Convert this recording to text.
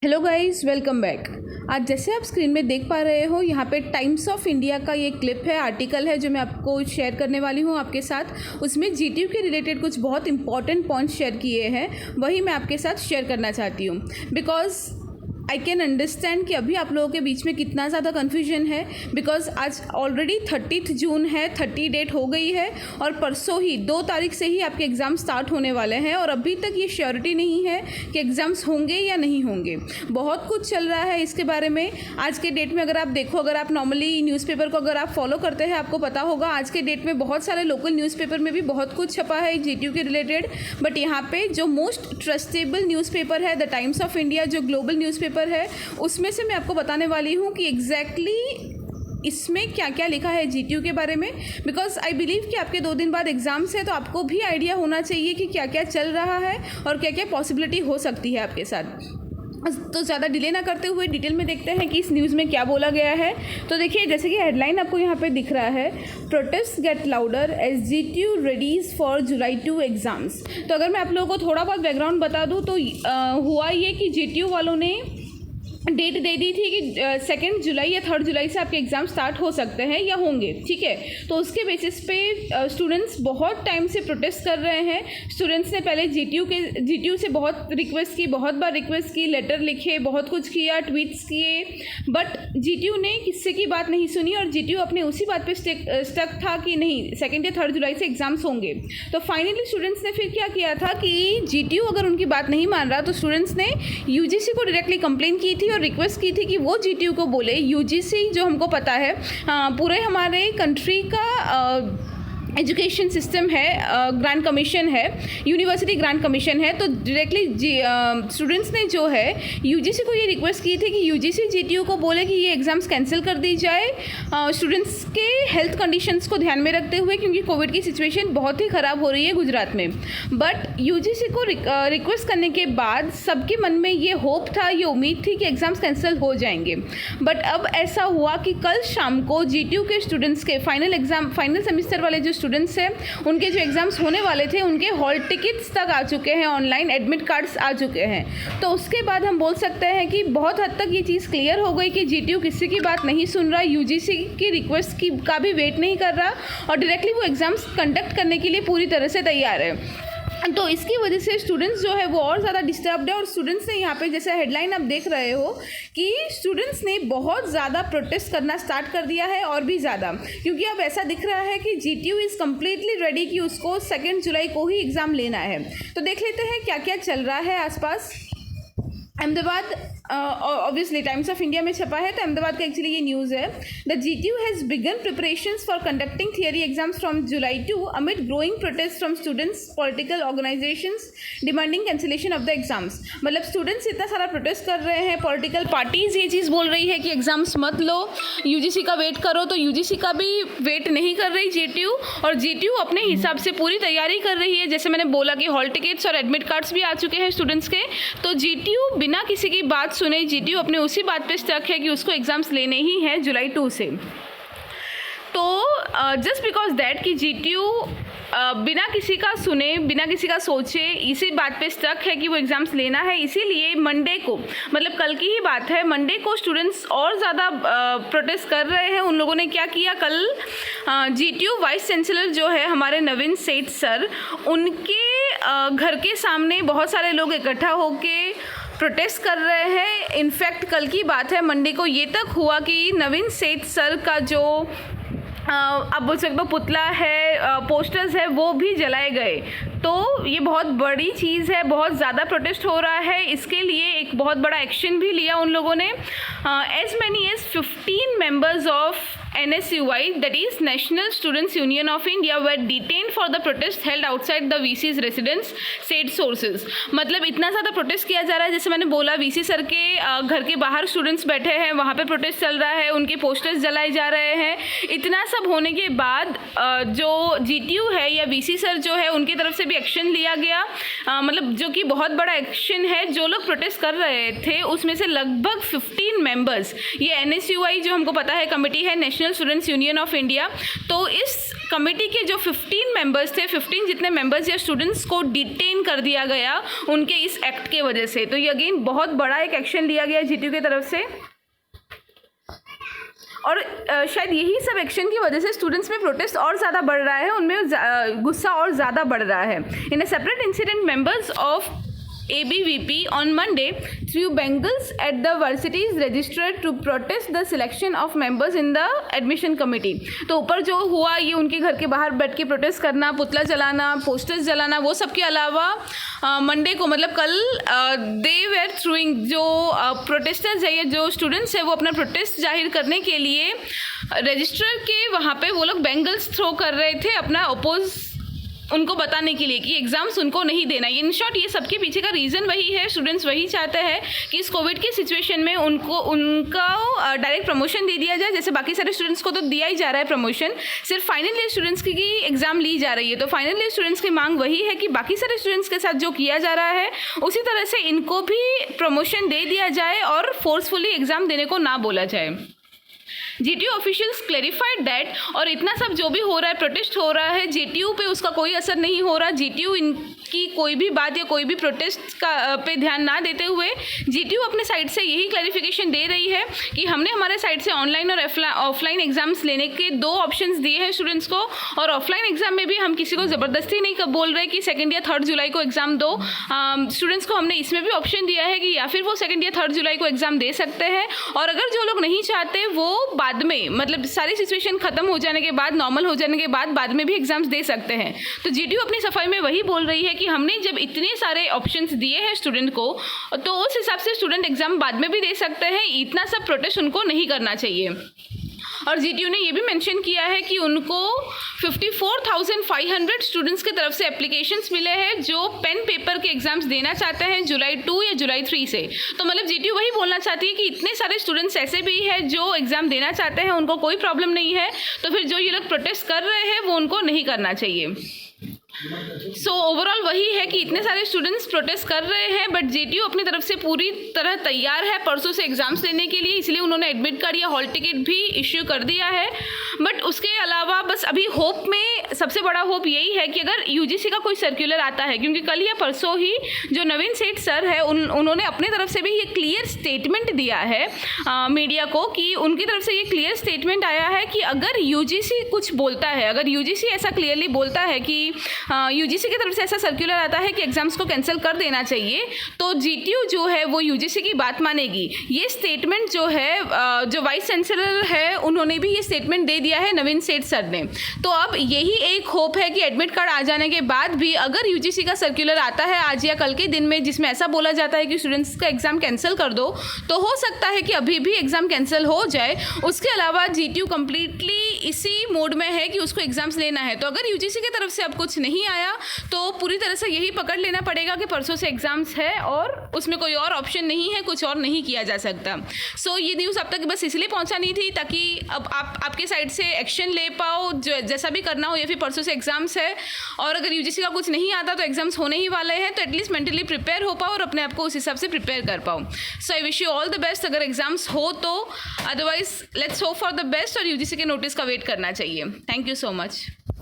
Hello guys, welcome back. आज जैसे आप स्क्रीन में देख पा रहे हो, यहाँ पे टाइम्स ऑफ इंडिया का ये क्लिप है, आर्टिकल है जो मैं आपको शेयर करने वाली हूँ आपके साथ। उसमें जीटीयू के रिलेटेड कुछ बहुत इंपॉर्टेंट पॉइंट्स शेयर किए हैं, वही मैं आपके साथ शेयर करना चाहती हूँ। बिकॉज आई कैन अंडरस्टैंड कि अभी आप लोगों के बीच में कितना ज़्यादा कन्फ्यूजन है। बिकॉज आज ऑलरेडी 30 जून है, 30 डेट हो गई है और परसों ही 2 तारीख से ही आपके एग्ज़ाम स्टार्ट होने वाले हैं और अभी तक ये श्योरिटी नहीं है कि एग्ज़ाम्स होंगे या नहीं होंगे। बहुत कुछ चल रहा है इसके बारे में। आज के डेट में अगर आप देखो, अगर आप नॉर्मली न्यूज़पेपर को अगर आप फॉलो करते हैं, आपको पता होगा आज के डेट में बहुत सारे लोकल न्यूज़पेपर में भी बहुत कुछ छपा है जीटीयू के रिलेटेड। बट यहाँ पे जो मोस्ट ट्रस्टेबल न्यूज़पेपर है द टाइम्स ऑफ इंडिया, जो ग्लोबल न्यूज़पेपर है, उसमें से मैं आपको बताने वाली हूँ कि एग्जैक्टली इसमें क्या क्या लिखा है जीटीयू के बारे में। बिकॉज आई बिलीव कि आपके 2 दिन बाद एग्जाम्स है, तो आपको भी आइडिया होना चाहिए कि क्या क्या चल रहा है और क्या क्या पॉसिबिलिटी हो सकती है आपके साथ। तो ज़्यादा डिले ना करते हुए डिटेल में देखते हैं कि इस न्यूज़ में क्या बोला गया है। तो देखिए, जैसे कि हेडलाइन आपको यहाँ पे दिख रहा है, protest get louder as GTU readies for July 2 exams. तो अगर मैं आप लोगों को थोड़ा बहुत बैकग्राउंड बता दूँ तो हुआ ये कि जीटीयू वालों ने डेट दे दी थी कि 2 जुलाई या 3 जुलाई से आपके एग्ज़ाम स्टार्ट हो सकते हैं या होंगे, ठीक है। तो उसके बेसिस पे स्टूडेंट्स बहुत टाइम से प्रोटेस्ट कर रहे हैं। स्टूडेंट्स ने पहले जीटीयू से बहुत रिक्वेस्ट की, बहुत बार रिक्वेस्ट की, लेटर लिखे, बहुत कुछ किया, ट्वीट्स किए, बट जीटीयू ने किसी की बात नहीं सुनी और जीटीयू अपने उसी बात पे स्टक था कि नहीं 2 या 3 जुलाई से एग्ज़ाम्स होंगे। तो फाइनली स्टूडेंट्स ने फिर क्या किया था कि जीटीयू अगर उनकी बात नहीं मान रहा तो स्टूडेंट्स ने यूजीसी को डायरेक्टली कंप्लेन की थी, रिक्वेस्ट की थी कि वो जीटीयू को बोले। यूजीसी जो हमको पता है पूरे हमारे कंट्री का एजुकेशन सिस्टम है, ग्रांट कमीशन है, यूनिवर्सिटी ग्रांट कमीशन है। तो डायरेक्टली स्टूडेंट्स ने जो है यूजीसी को ये रिक्वेस्ट की थी कि यूजीसी जीटीयू को बोले कि ये एग्ज़ाम्स कैंसिल कर दी जाए स्टूडेंट्स के हेल्थ कंडीशंस को ध्यान में रखते हुए, क्योंकि कोविड की सिचुएशन बहुत ही ख़राब हो रही है गुजरात में। बट यूजीसी को रिक्वेस्ट करने के बाद सबके मन में ये होप था, ये उम्मीद थी कि एग्ज़ाम्स कैंसिल हो जाएंगे। बट अब ऐसा हुआ कि कल शाम को जीटीयू के स्टूडेंट्स के फाइनल सेमिस्टर वाले जो स्टूडेंट्स हैं, उनके जो एग्ज़ाम्स होने वाले थे, उनके हॉल टिकट्स तक आ चुके हैं, ऑनलाइन एडमिट कार्ड्स आ चुके हैं। तो उसके बाद हम बोल सकते हैं कि बहुत हद तक ये चीज़ क्लियर हो गई कि जीटीयू किसी की बात नहीं सुन रहा, यूजीसी की रिक्वेस्ट का भी वेट नहीं कर रहा और डायरेक्टली वो एग्ज़ाम्स कंडक्ट करने के लिए पूरी तरह से तैयार है। तो इसकी वजह से स्टूडेंट्स जो है वो और ज़्यादा डिस्टर्ब्ड है और स्टूडेंट्स ने यहाँ पे जैसे हेडलाइन आप देख रहे हो कि स्टूडेंट्स ने बहुत ज़्यादा प्रोटेस्ट करना स्टार्ट कर दिया है और भी ज़्यादा, क्योंकि अब ऐसा दिख रहा है कि जीटीयू इज़ कम्प्लीटली रेडी कि उसको 2 जुलाई को ही एग्ज़ाम लेना है। तो देख लेते हैं क्या क्या चल रहा है आसपास। Ahmedabad, obviously times of India में छपा है, तो अहमदाबाद का एक्चुअली ये न्यूज़ है। The GTU has begun preparations for conducting theory exams from July 2 amid growing protest from students, political organisations demanding cancellation of the exams. मतलब स्टूडेंट्स इतना सारा प्रोटेस्ट कर रहे हैं, पॉलिटिकल पार्टीज़ ये चीज़ बोल रही है कि एग्जाम्स मत लो, यूजीसी का वेट करो, तो यूजीसी का भी वेट नहीं कर रही जीटीयू और जीटीयू अपने हिसाब से पूरी तैयारी कर रही है। जैसे मैंने बोला कि हॉल टिकट्स और एडमिट कार्ड्स भी आ चुके हैं स्टूडेंट्स के। तो जीटीयू बिना किसी की बात सुने, जीटीयू अपने उसी बात पे स्टक है कि उसको एग्जाम्स लेने ही हैं जुलाई 2 से। तो जस्ट बिकॉज दैट कि जीटीयू बिना किसी का सुने, बिना किसी का सोचे इसी बात पे स्टक है कि वो एग्ज़ाम्स लेना है, इसीलिए मंडे को, मतलब कल की ही बात है, मंडे को स्टूडेंट्स और ज़्यादा प्रोटेस्ट कर रहे हैं। उन लोगों ने क्या किया, कल जीटीयू वाइस चांसलर जो है हमारे नवीन सेठ सर, उनके घर के सामने बहुत सारे लोग इकट्ठा होके प्रोटेस्ट कर रहे हैं। इनफैक्ट कल की बात है, मंडे को ये तक हुआ कि नवीन सेठ सर का जो आप बोल सकते हो पुतला है, पोस्टर्स है, वो भी जलाए गए। तो ये बहुत बड़ी चीज़ है, बहुत ज़्यादा प्रोटेस्ट हो रहा है, इसके लिए एक बहुत बड़ा एक्शन भी लिया उन लोगों ने। As many as 15 members of NSUI, that is National Students Union of India, were detained for the protest held outside the VC's residence, said sources। मतलब इतना ज़्यादा प्रोटेस्ट किया जा रहा है, जैसे मैंने बोला VC सर के घर के बाहर स्टूडेंट्स बैठे हैं, वहाँ पे प्रोटेस्ट चल रहा है, उनके पोस्टर्स जलाए जा रहे हैं। इतना सब होने के बाद जो जीटीयू है या VC सर जो है, उनकी तरफ से भी एक्शन लिया गया, मतलब जो कि बहुत बड़ा एक्शन है। जो लोग प्रोटेस्ट कर रहे थे उसमें से लगभग 15 मेंबर्स, ये NSUI जो हमको पता है कमेटी है, national national students union of India. तो इस कमेटी के जो 15 मेंबर्स थे, 15 जितने मेंबर्स या स्टूडेंट्स को डिटेन कर दिया गया उनके इस एक्ट के वजह से। तो ये अगेन बहुत बड़ा एक एक्शन लिया गया जीटीयू की तरफ से, और शायद यही सब एक्शन की वजह से स्टूडेंट्स में प्रोटेस्ट और ज़्यादा बढ़ रहा है, उनमें गुस्सा और ज़्यादा बढ़ रहा है। In a separate incident members of ABVP on Monday threw bangles at the university's registrar to protest the selection of members in the admission committee। तो ऊपर जो हुआ ये उनके घर के बाहर बैठ के प्रोटेस्ट करना, पुतला जलाना, पोस्टर्स जलाना, वो सब के अलावा मंडे को मतलब कल दे वेर थ्रूइंग, जो प्रोटेस्टर्स है या जो स्टूडेंट्स है वो अपना प्रोटेस्ट जाहिर करने के लिए रजिस्ट्रार के वहाँ पे वो लोग बैंगल्स थ्रो कर रहे थे अपना अपोज उनको बताने के लिए कि एग्ज़ाम्स उनको नहीं देना। इन शॉर्ट ये सबके पीछे का रीज़न वही है, स्टूडेंट्स वही चाहते हैं कि इस कोविड की सिचुएशन में उनका डायरेक्ट प्रमोशन दे दिया जाए। जैसे बाकी सारे स्टूडेंट्स को तो दिया ही जा रहा है प्रमोशन, सिर्फ फाइनल ईयर स्टूडेंट्स की एग्ज़ाम ली जा रही है। तो फाइनल ईयर स्टूडेंट्स की मांग वही है कि बाकी सारे स्टूडेंट्स के साथ जो किया जा रहा है उसी तरह से इनको भी प्रमोशन दे दिया जाए और फोर्सफुली एग्ज़ाम देने को ना बोला जाए। जीटीयू ऑफिशियल्स क्लेरिफाइड दैट, और इतना सब जो भी हो रहा है, प्रोटेस्ट हो रहा है, जीटीयू पे उसका कोई असर नहीं हो रहा। जीटीयू इनकी कोई भी बात या कोई भी प्रोटेस्ट का पे ध्यान ना देते हुए जीटीयू अपने साइड से यही क्लैरिफिकेशन दे रही है कि हमने हमारे साइड से ऑनलाइन और ऑफलाइन एग्जाम्स लेने के 2 ऑप्शंस दिए हैं स्टूडेंट्स को, और ऑफलाइन एग्जाम में भी हम किसी को ज़बरदस्ती नहीं बोल रहे कि 2 या 3 जुलाई को एग्ज़ाम दो। स्टूडेंट्स को हमने इसमें भी ऑप्शन दिया है कि या फिर वो 2 या 3 जुलाई को एग्ज़ाम दे सकते हैं, और अगर जो लोग नहीं चाहते वो बाद में, मतलब सारी सिचुएशन खत्म हो जाने के बाद, नॉर्मल हो जाने के बाद में भी एग्जाम्स दे सकते हैं। तो जीटीयू अपनी सफाई में वही बोल रही है कि हमने जब इतने सारे ऑप्शंस दिए हैं स्टूडेंट को, तो उस हिसाब से स्टूडेंट एग्जाम बाद में भी दे सकते हैं। इतना सब प्रोटेस्ट उनको नहीं करना चाहिए। और जीटीयू ने ये भी मेंशन किया है कि उनको 54,500 स्टूडेंट्स की तरफ से एप्लीकेशंस मिले हैं जो पेन पेपर के एग्जाम्स देना चाहते हैं जुलाई 2 या जुलाई 3 से। तो मतलब जीटीयू वही बोलना चाहती है कि इतने सारे स्टूडेंट्स ऐसे भी हैं जो एग्ज़ाम देना चाहते हैं, उनको कोई प्रॉब्लम नहीं है, तो फिर जो ये लोग प्रोटेस्ट कर रहे हैं वो उनको नहीं करना चाहिए। सो ओवरऑल वही है कि इतने सारे स्टूडेंट्स प्रोटेस्ट कर रहे हैं, बट जीटीयू अपनी तरफ से पूरी तरह तैयार है परसों से एग्जाम्स लेने के लिए, इसलिए उन्होंने एडमिट कार्ड या हॉल टिकट भी इश्यू कर दिया है। बट उसके अलावा बस अभी होप में सबसे बड़ा होप यही है कि अगर यूजीसी का कोई सर्कुलर आता है, क्योंकि कल या परसों ही जो नवीन सेठ सर है उन्होंने अपने तरफ से भी ये क्लियर स्टेटमेंट दिया है मीडिया को, कि उनकी तरफ से ये क्लियर स्टेटमेंट आया है कि अगर यूजीसी कुछ बोलता है, अगर यूजीसी ऐसा क्लियरली बोलता है कि यूजीसी की तरफ से ऐसा सर्कुलर आता है कि एग्जाम्स को कैंसिल कर देना चाहिए, तो जीटीयू जो है वो यूजीसी की बात मानेगी। ये स्टेटमेंट जो है जो वाइस चांसलर है उन्होंने भी ये स्टेटमेंट दे दिया है नवीन सेठ सर ने। तो अब यही एक होप है कि एडमिट कार्ड आ जाने के बाद भी अगर यूजीसी का सर्कुलर आता है आज या कल के दिन में जिसमें ऐसा बोला जाता है कि स्टूडेंट्स का एग्जाम कैंसिल कर दो, तो हो सकता है कि अभी भी एग्जाम कैंसिल हो जाए। उसके अलावा जीटीयू कंप्लीटली इसी मोड में है कि उसको एग्जाम्स लेना है। तो अगर यूजीसी की तरफ से अब कुछ नहीं आया तो पूरी तरह से यही पकड़ लेना पड़ेगा कि परसों से एग्जाम्स है और उसमें कोई और ऑप्शन नहीं है, कुछ और नहीं किया जा सकता। सो ये न्यूज़ अब तक बस इसलिए पहुंचानी थी ताकि अब आपके साइड से एक्शन ले पाओ, जैसा भी करना हो, या फिर परसों से एग्जाम्स है और अगर यूजीसी का कुछ नहीं आता तो एग्जाम्स होने ही वाले हैं, तो एटलीस्ट मेंटली प्रिपेयर हो पाओ और अपने आप को उस हिसाब से प्रिपेयर कर पाओ। So I wish you all the best अगर एग्जाम्स हो तो, otherwise let's hope for the best और यूजीसी के नोटिस का वेट करना चाहिए। Thank you so much.